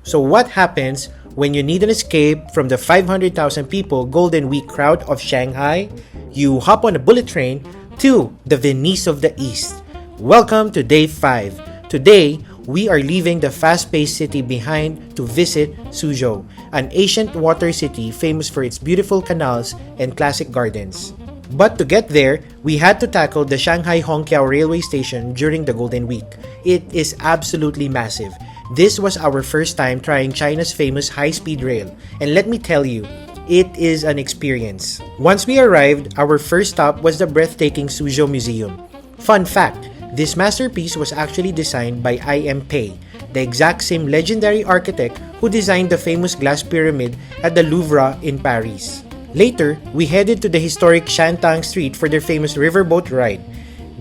So what happens when you need an escape from the 500,000 people Golden Week crowd of Shanghai? You hop on a bullet train to the Venice of the East. Welcome to day 5. Today, we are leaving the fast-paced city behind to visit Suzhou, an ancient water city famous for its beautiful canals and classic gardens. But to get there, we had to tackle the Shanghai Hongqiao railway station during the Golden Week. It is absolutely massive. This was our first time trying China's famous high-speed rail, and let me tell you, it is an experience. Once we arrived, our first stop was the breathtaking Suzhou Museum. Fun fact, this masterpiece was actually designed by I.M. Pei, the exact same legendary architect who designed the famous glass pyramid at the Louvre in Paris. Later, we headed to the historic Shantung Street for their famous riverboat ride.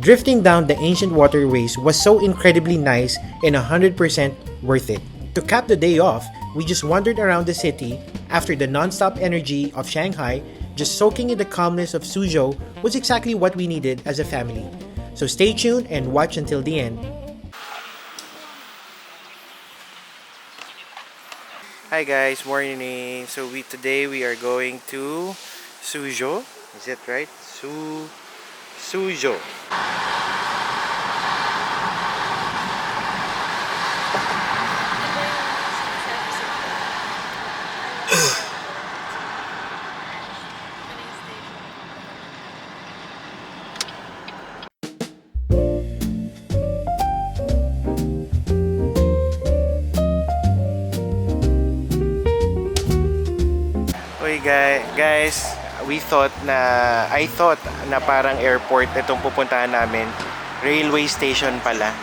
Drifting down the ancient waterways was so incredibly nice and 100% worth it. To cap the day off, we just wandered around the city. After the non-stop energy of Shanghai, just soaking in the calmness of Suzhou was exactly what we needed as a family. So stay tuned and watch until the end. Hi guys, morning. So today we are going to Suzhou. Is it right? Suzhou. Uy guys, I thought na parang airport itong pupuntahan namin. Railway station pala.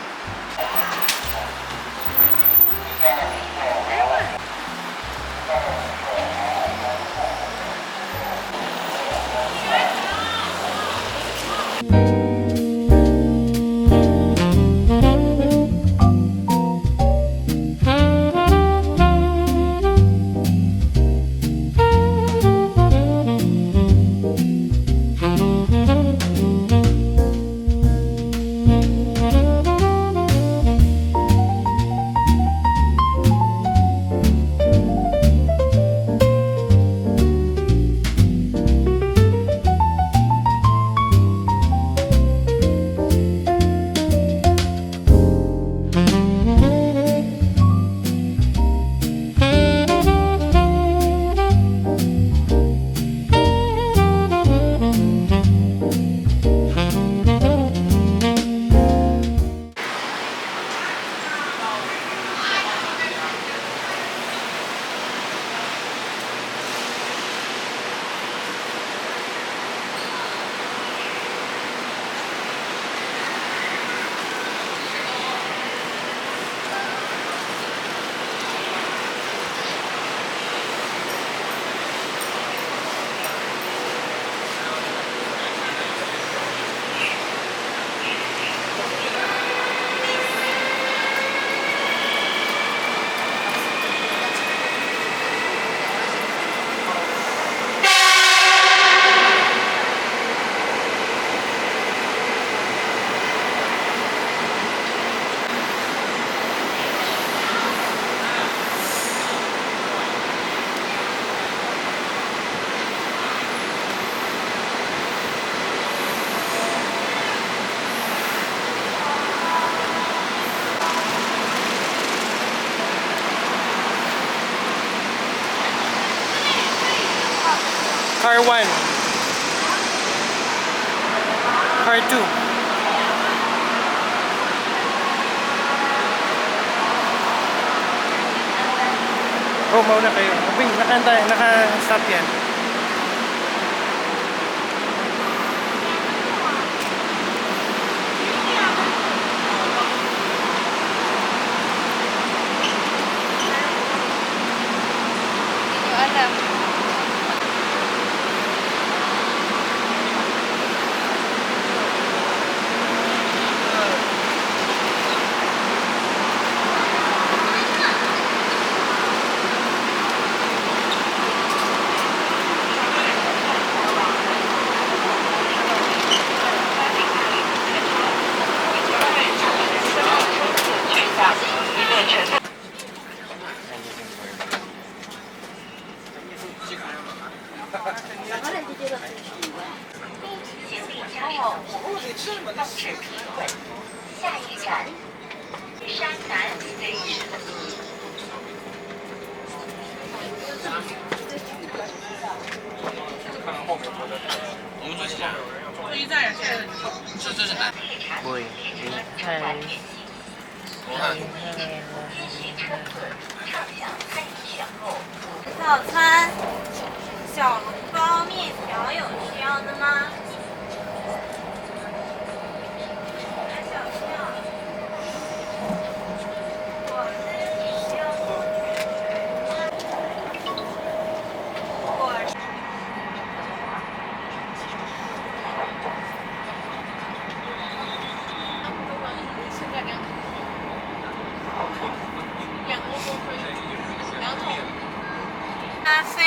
Car 1. Car 2. Oh, mauna kayo. Uy, naka-stop yan. Alam. 行李箱后无物体放置平稳。下一站，山南 Station。我们坐几站？坐一站呀，现在这是南。Boy, hi. 早餐，小笼包、面条有需要的吗？来小票。果汁你需要多果汁。咖啡。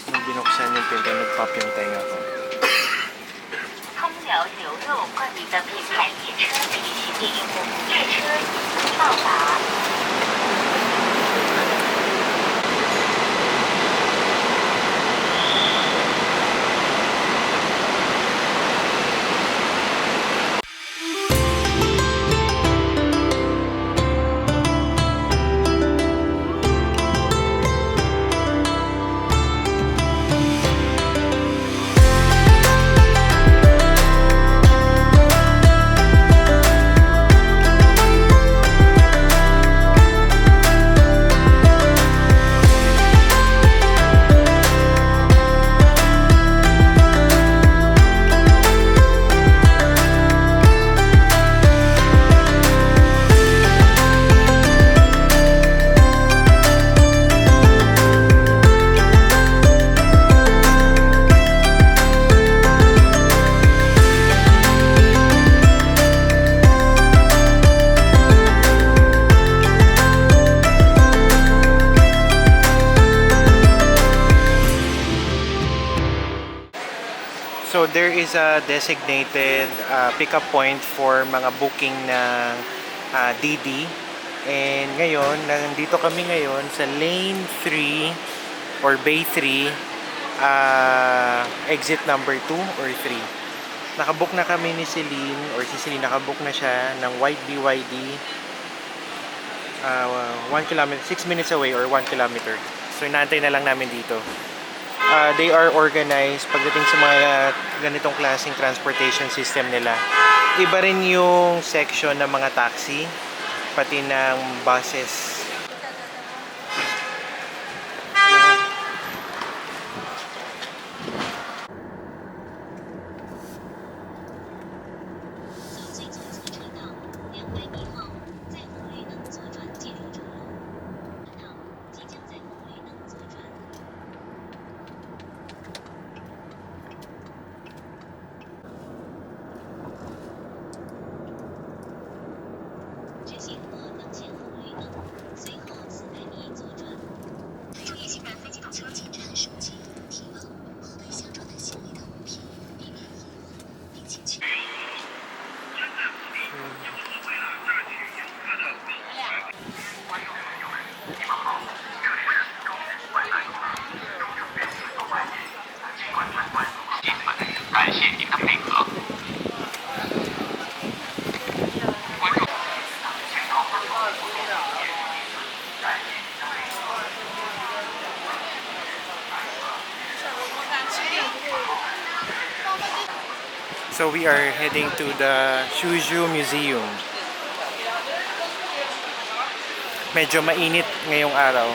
Nung binuksan yung pinto, nag-pop yung tenga ko. 空聊牛肉关于的品牌列车提醒你，列车已经到达。So there is a designated pickup point for mga booking ng DD. And ngayon, nandito kami ngayon sa lane 3 or bay 3, exit number 2 or 3. Nakabook na kami ni Celine, or si Celine nakabook na siya ng White BYD, 1 kilometer, 6 minutes away or 1 kilometer. So inaantay na lang namin dito. They are organized pagdating sa mga ganitong klaseng transportation system nila. Iba rin yung section ng mga taxi, pati ng buses. So we are heading to the Shushu Museum. Medyo mainit ngayong araw.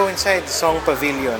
go inside the Song Pavilion.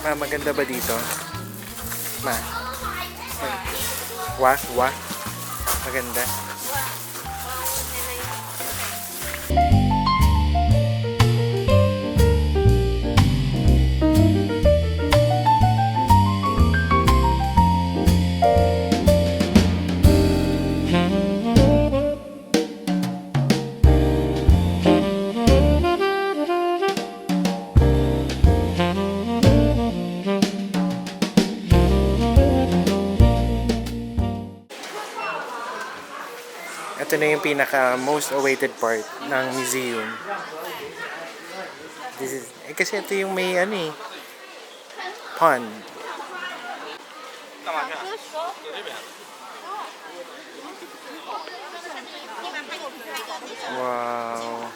Ma, maganda ba dito? Ma? Wa? Maganda? Ito na yung pinaka most awaited part ng museum. Kasi ito yung may pond. Wow.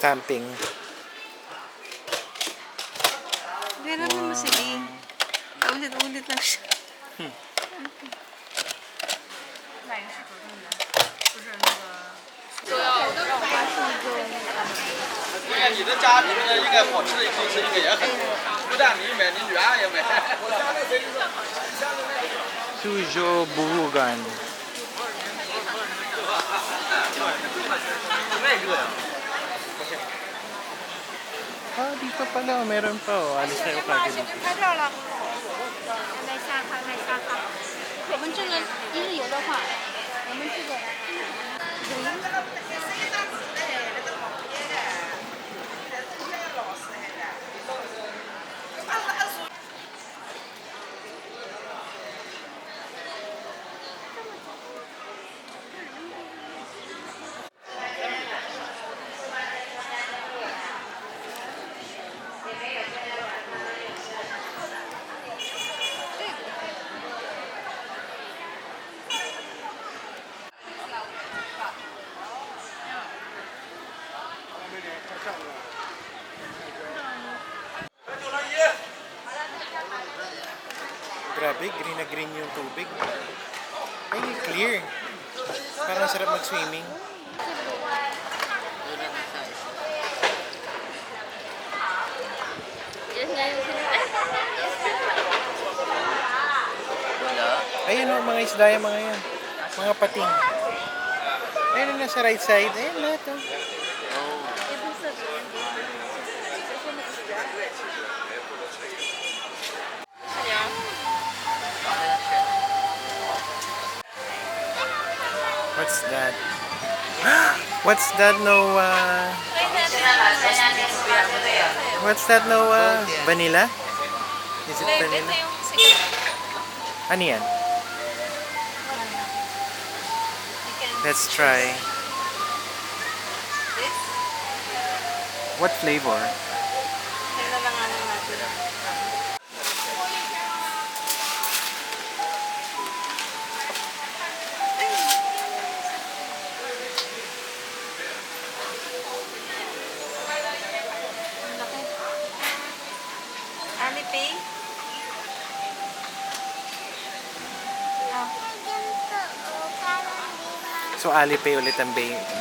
Stamping. Meron naman sige. Ulit-ulit lang siya. 你的家庭呢，应该好吃的好吃，应该也很多。不但你买，你女儿也买。 Sujo Buhugan. Ah, dito pala. Meron pa. Alis tayo kagad dito. 拍照了，来下看，来下看。我们这个一日游的话，我们这个。 Grabe, green na green yung tubig. Ay, clear. Parang sarap mag-swimming. Ayun o, mga isda yung mga yan. Mga pating. Ayun na sa right side. Ayun lahat o. What's that? What's that, Noah? What's that, Noah? Vanilla? Is it Babe, ito vanilla? yung sikat. Ano yan? You can Let's try. this. What flavor? Tingnan lang ano natin. Ang laki. Alipay? So, Alipay ulit ang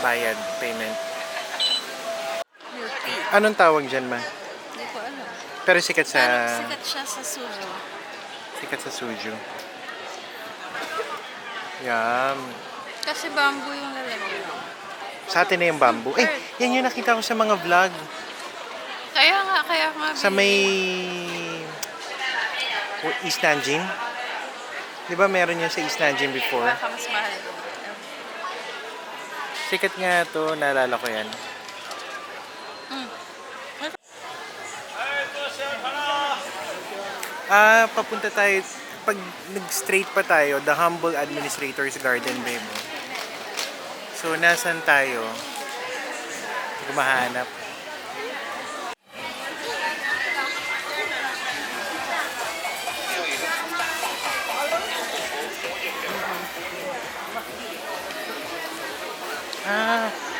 bayad, payment. Milk tea. Anong tawag dyan, ma? Hindi ko alam. Pero sikat sa... Parang sikat siya sa Suzo. Sikat sa Suju. Yum. Kasi bamboo yung lalagyan. Sa atin na yung bamboo. Eh, yan yung nakita ko sa mga vlog. Kaya nga. Sa may... East Nanjing. Di ba meron yun sa East Nanjing before? Baka mas mahal doon. Sikat nga to, naalala ko yan. Papunta tayo, pag nag-straight pa tayo, the Humble Administrator's Garden, babe. So, nasan tayo? Gumahanap.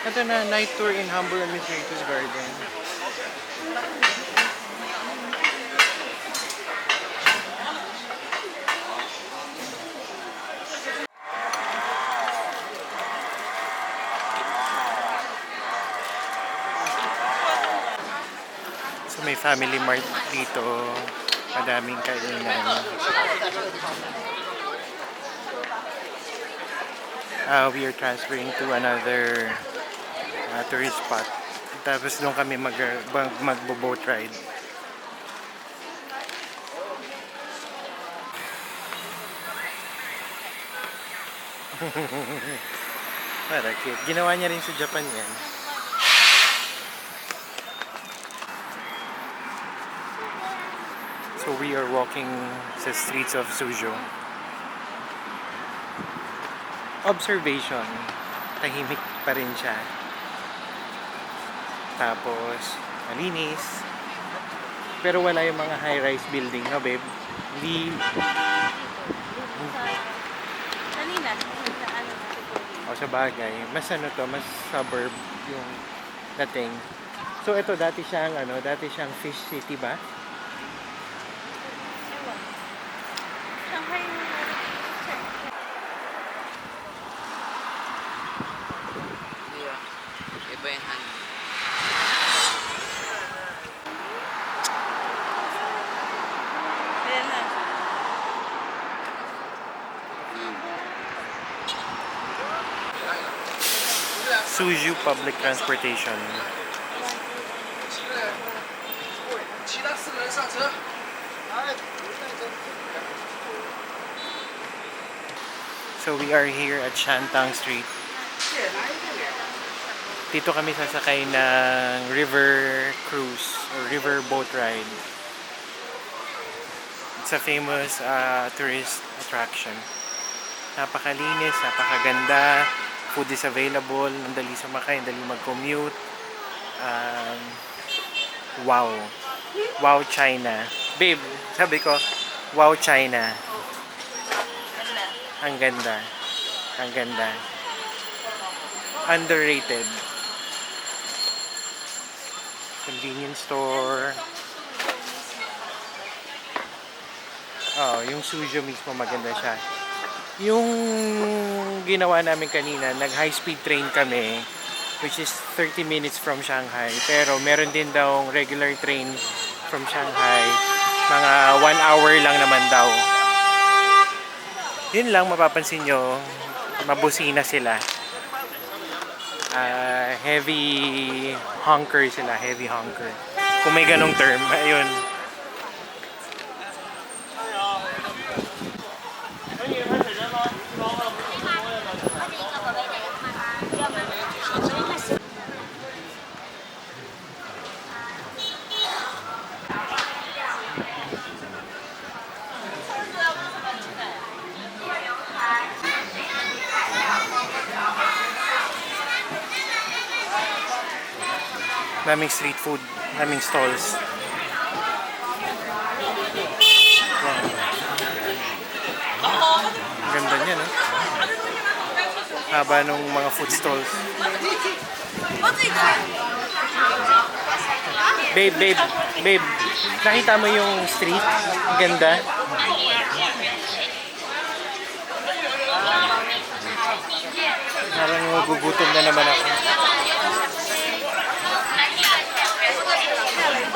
Ito na, night tour in Humble Administrator's Garden. So may family mart dito, madaming kainan. We are transferring to another tourist spot. Tapos doon kami magbo-boat ride. Para cute. Ginawa niya rin sa Japan yan. So we are walking sa streets of Suzhou. Observation. Tahimik pa rin siya. Tapos, malinis. Pero wala yung mga high-rise building, no babe? Hindi... Kanina. O sa bagay, mas ano to, mas suburb yung dating. So ito, dati siyang fish city ba? Shanghai. Iba yung hand. Ayan na. Suzhou Public Transportation. 其他4个人上车。 So we are here at Shantang Street. Dito kami sasakay ng river cruise or river boat ride. It's a famous tourist attraction. Napakalinis, napakaganda. Food is available, ang dali sumakay, ang dali mag-commute. Wow. Wow, China. Babe, sabi ko, wow, China. Ang ganda. Ang ganda. Underrated. Convenience store. Oh, yung Suzhou mismo maganda siya. Yung ginawa namin kanina, nag high speed train kami, which is 30 minutes from Shanghai. Pero meron din daw regular train from Shanghai. Mga 1 hour lang naman daw. Yun lang, mapapansin nyo, mabusina sila. Heavy honker sila, heavy honker. Kung may ganong term, ayun. Daming street food, daming stalls. Wow. Ang ganda niya, no? Haba nung mga food stalls. Babe, nakita mo yung street? Ang ganda. Parang magugutom na naman ako.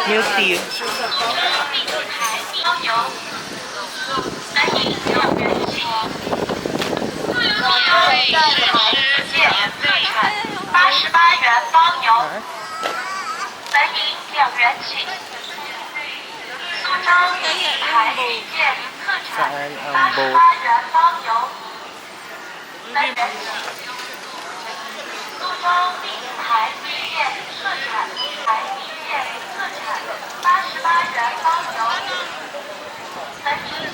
Milk tea. 88元包邮，本饮2元起。苏州名牌旗舰特产 Saan ang boat? 88元包邮，本人起。苏州名牌旗舰特产，牌旗舰特产88元包邮，本饮。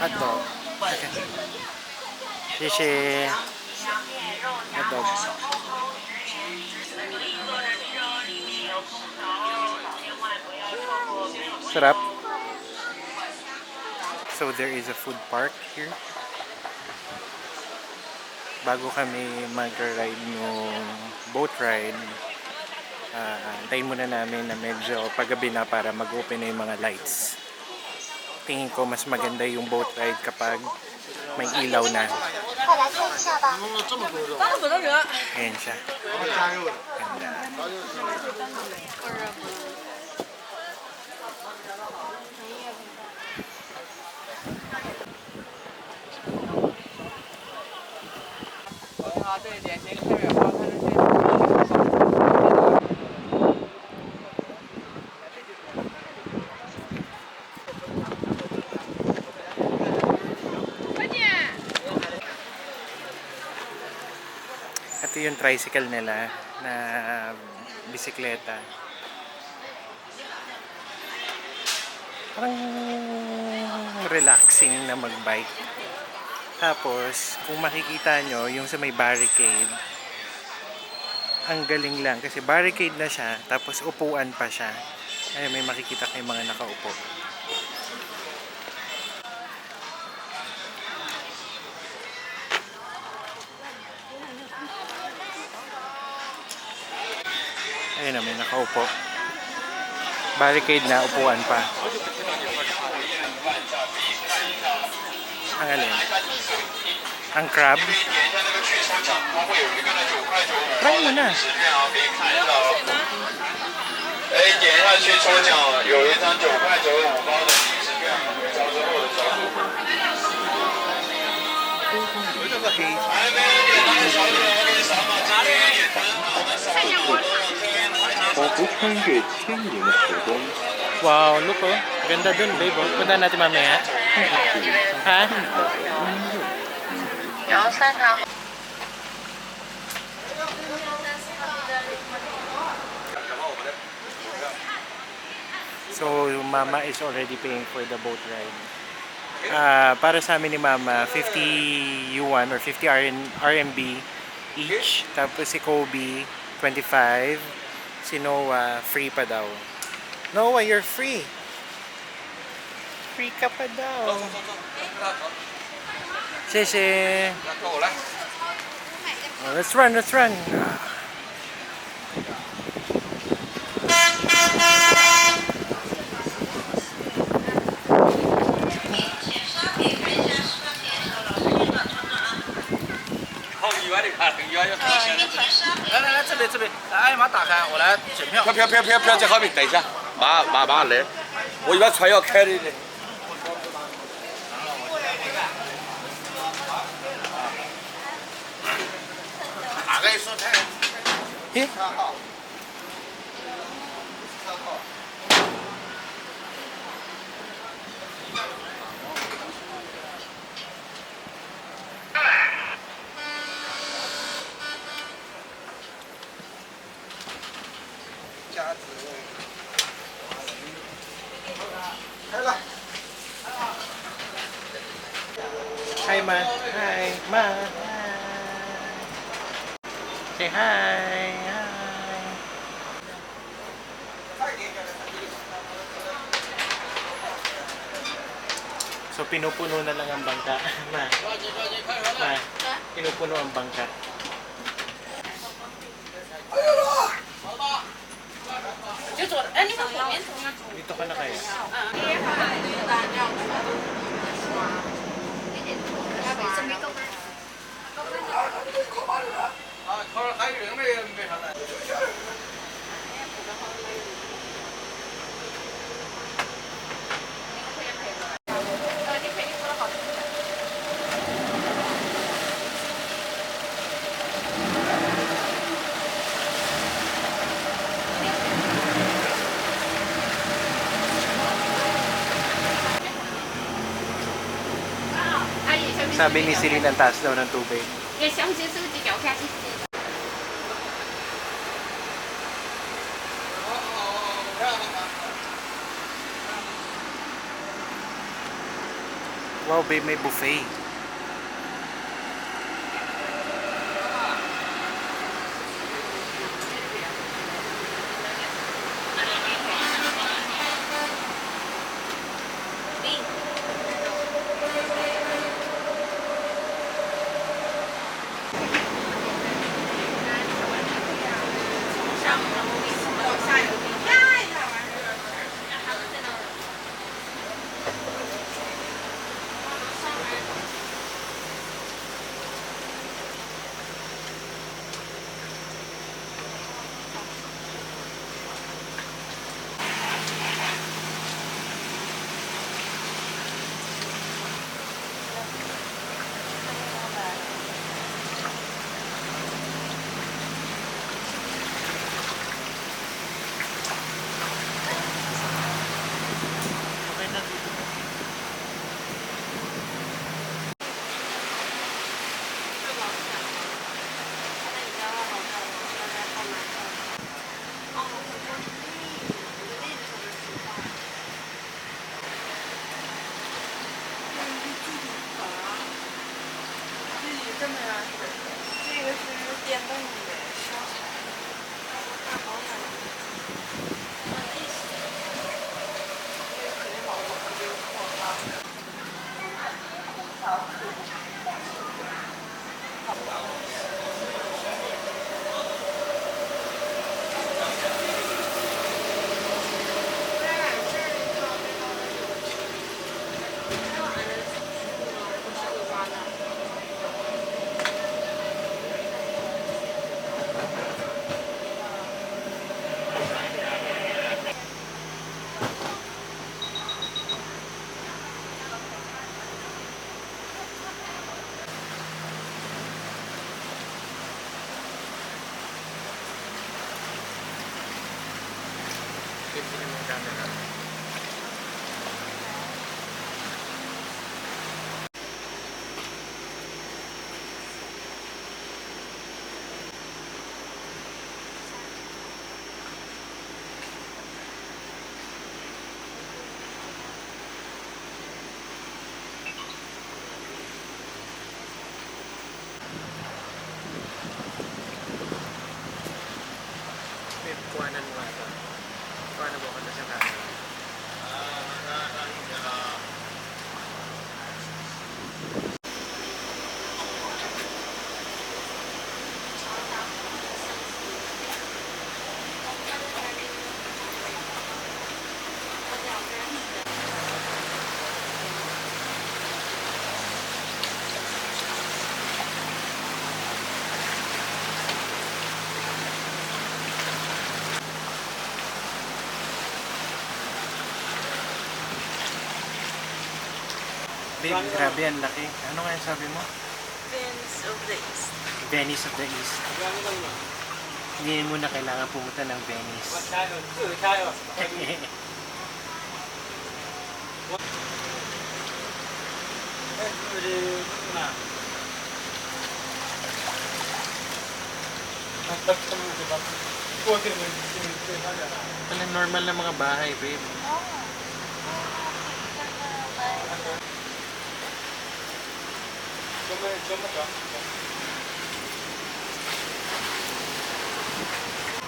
Hotdog. Okay. Shishi. Hotdog. Sarap. So there is a food park here. Bago kami mag-ride ng boat ride, antayin muna namin na medyo paggabi na para mag-open na yung mga lights. Tingin ko mas maganda yung boat ride kapag may ilaw na. Ayan siya. Ganda. Ito yung tricycle nila na bisikleta. Parang relaxing na magbike. Tapos, kung makikita nyo, yung sa may barricade, ang galing lang. Kasi barricade na siya, tapos upuan pa siya. Ay, may makikita kayong mga nakaupo. Ayun na, may nakaupo. Barricade na, upuan pa. Ang alin? Ang crab? Try mo na. 哎，点下去抽奖，有一张9.95包的零食券，小时候的小组。还没有点到的小组，我给你扫码，今天也跟我们扫码。仿佛穿越千年的时光， Wow, look oh. Ganda dun, babe. Oh. Punta natin mamaya. Ha? 然后3堂。 So, yung mama is already paying for the boat ride. Para sa amin ni mama, 50 yuan or 50 RMB each. Tapos si Kobe, 25. Si Noah, free pa daw. Noah, you're free. Free ka pa daw. Sheshe. Oh, let's run, let's run. Đây, 来来，这边，来，艾玛打开，我来检票。票，这好比等一下，马来，我以为船要开的呢。哪个一说太？ Eh? Hi, Ma. Hi, Ma. Hi. Say hi. Hi. So, pinupuno na lang ang bangka. Ma, pinupuno ang bangka. Dito ka na kaya? Sabi ni Celine ang taas daw ng tubig. 也想接这个几条开始。 Wow, babe, may buffet. Kuhanan mo nga ito. Kuhanan mo ka na sa camera. Babe, grabe, ang laki. Ano nga yung sabi mo? Venice of the East. Venice of the East. Hindi mo na kailangan pumunta ng Venice. Pala normal na mga bahay, babe.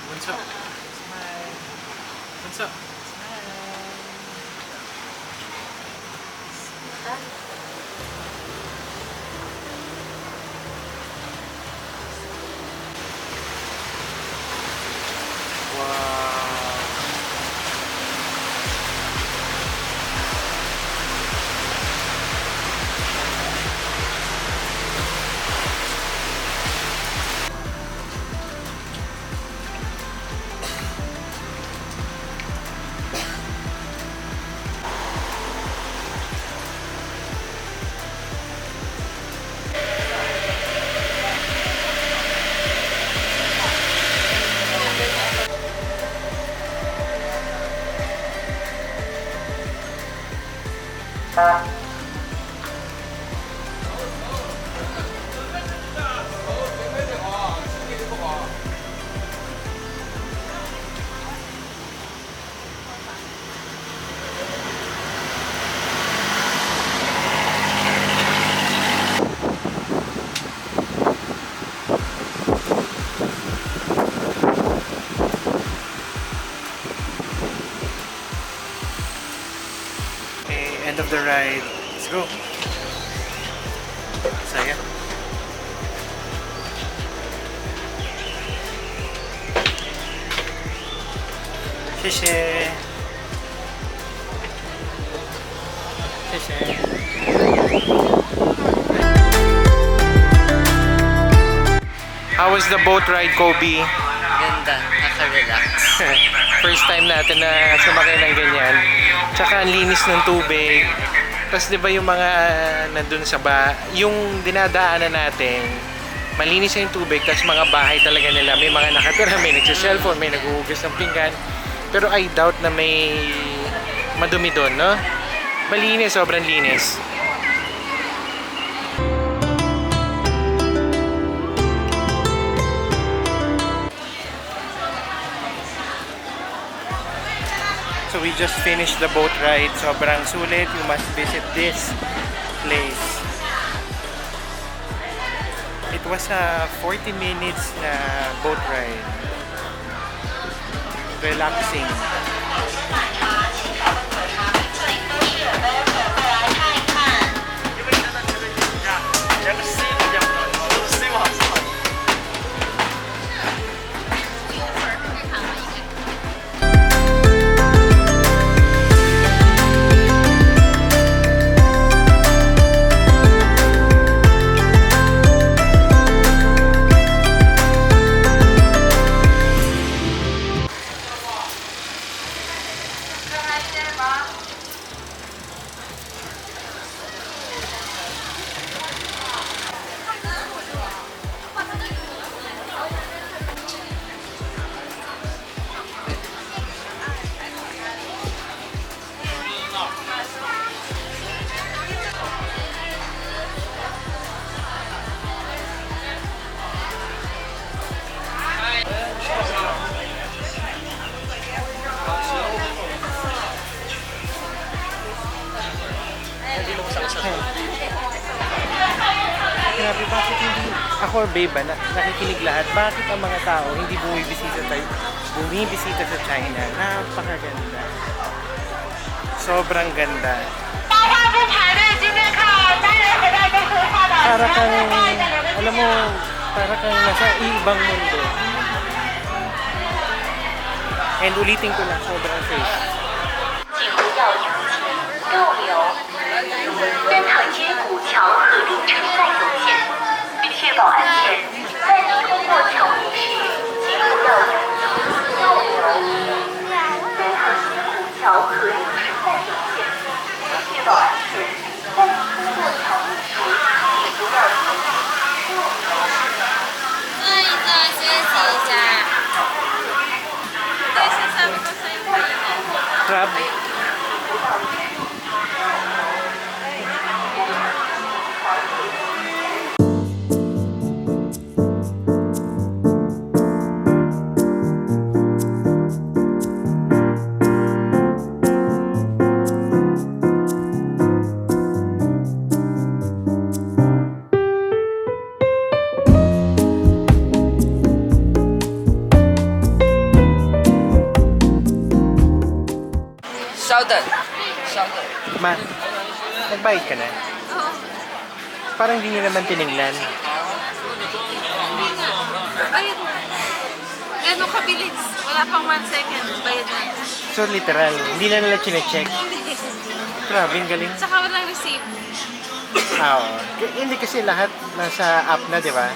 Bunso. Smile. Bunso. Okay, end of the ride. Let's go. Saya. Xie How was the boat ride, Kobe? Ganda, naka-relax. First time natin na sumakay ng ganyan. Tsaka ang linis ng tubig. Tapos 'di ba yung mga nandun sa yung dinadaanan natin, malinis yung tubig, tapos mga bahay talaga nila, may mga nakatira, may nagsa-cellphone, may naghuhugas ng pinggan. Pero I doubt na may madumi doon, no? Malinis, sobrang linis. So we just finished the boat ride. Sobrang sulit. You must visit this place. It was a 40 minutes na boat ride. Relaxing. Grabe, bakit hindi ako, babe, nakikinig lahat, bakit ang mga tao hindi bumibisita sa China? Napakaganda. Sobrang ganda. Para kang, alam mo, para kang nasa ibang mundo. And ulitin ko lang, sobrang safe. 逗留，登塔接古桥和路程再走线，确保安全。在您通过桥面时，请不要停止逗留。登塔接古桥和路程再走线，确保安全。在您通过桥面时，请不要停止逗留。坐一坐，休息一下。对，身上不是一块一的。 Crab. Nagbayad ka na? Oo. Parang hindi nyo naman tinignan. Bayad na. Gano'ng kabilis. Wala pang 1 second. Bayad na. So literal, hindi na nila chinecheck. Hindi. Grabe, ang galing. Tsaka walang receipt. Oo. Hindi kasi lahat nasa app na, di ba?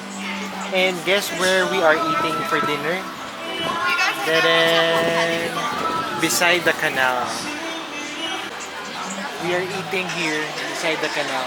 And guess where we are eating for dinner? Then, beside the canal. We are eating here beside the canal.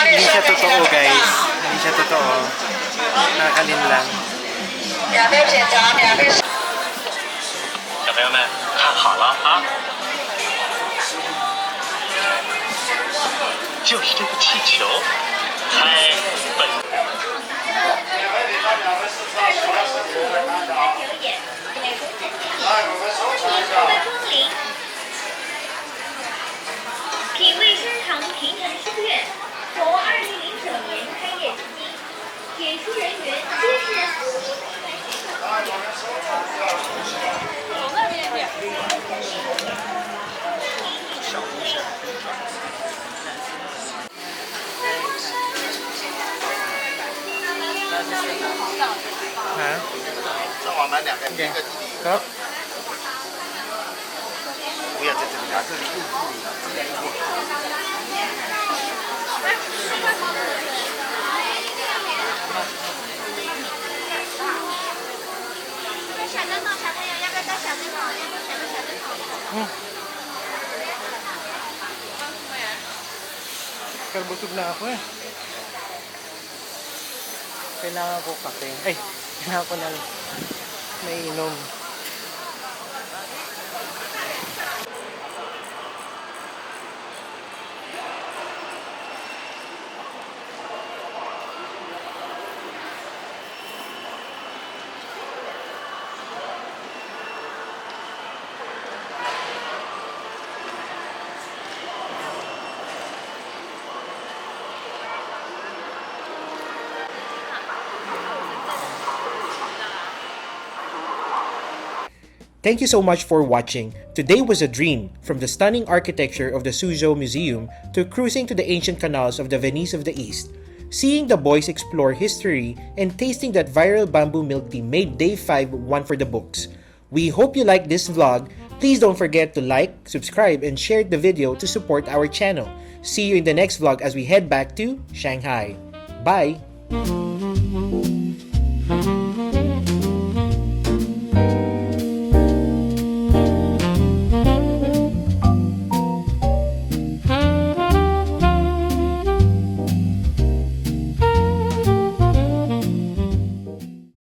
Hindi siya totoo, guys. Hindi siya totoo. Nakakalin lang. 小朋友们看好了啊！就是这个气球，猜本。品味深长平城书院从2009年开业至今，演出人员皆是苏州Ha? 再往南两边，一个弟弟， Sarap. 不要在这里啊，这里又不理了，这里不。小灯笼，小朋友要不要带小灯笼？要不要选个小灯笼？ Pero busog na ako eh. Kailangan ko kape. Ay, kailangan ko ng may inom. Thank you so much for watching. Today was a dream, from the stunning architecture of the Suzhou Museum to cruising to the ancient canals of the Venice of the East. Seeing the boys explore history and tasting that viral bamboo milk tea made day 5 one for the books. We hope you liked this vlog. Please don't forget to like, subscribe, and share the video to support our channel. See you in the next vlog as we head back to Shanghai. Bye!